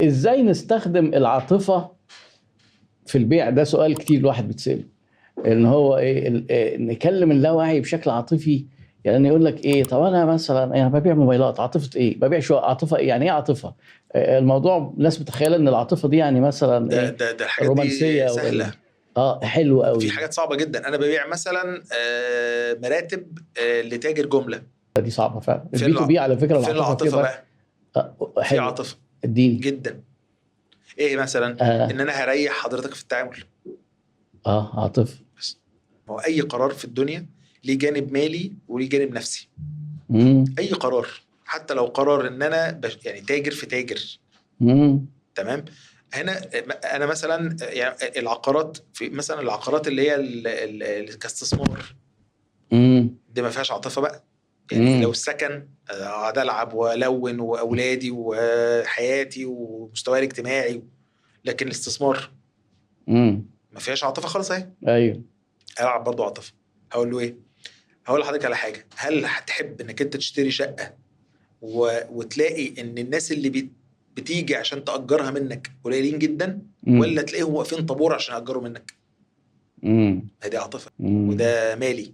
ازاي نستخدم العاطفة في البيع؟ ده سؤال كتير الواحد بيتسأله، ان هو نكلم اللاوعي بشكل عاطفي. يعني يقول لك ايه، طب انا مثلا انا ببيع موبايلات، عاطفة ايه؟ ببيع شو عاطفة ايه؟ يعني ايه عاطفة؟ الموضوع الناس متخيلة ان العاطفة دي يعني مثلا ده ايه؟ ده ده الحاجات دي الرومانسية سهله. حلو في قوي. حاجات صعبه جدا. انا ببيع مثلا مراتب لتاجر جمله. دي صعبة فعلا. فين البي تو بي على فكرة فين العاطفة فيها العاطفه بقى بقى؟ في حلو. عاطفه الدين. جدا. ايه مثلا؟ ان اه, انا هريح حضرتك في التعامل. عاطفة. بس هو اي قرار في الدنيا ليه جانب مالي وليه جانب نفسي. امم اي قرار، حتى لو قرار ان انا يعني تاجر في تاجر. امم تمام. هنا انا مثلا يعني العقارات، في مثلا العقارات اللي هي كاستثمار، دي ما فيهاش عاطفه بقى. يعني لو السكن اقعد العب والون واولادي وحياتي ومستواي الاجتماعي، لكن الاستثمار ما فيهاش عاطفه خالص اهي. ايوه. العب برضو عاطفه. هقول له ايه؟ هقول لحضرتك على حاجه. هل هتحب انك انت تشتري شقه وتلاقي ان الناس اللي بتيجي عشان تأجرها منك قليلين جدا، ولا تلاقيهم واقفين طابور عشان يأجروا منك؟ امم هذه عاطفه امم وده مالي.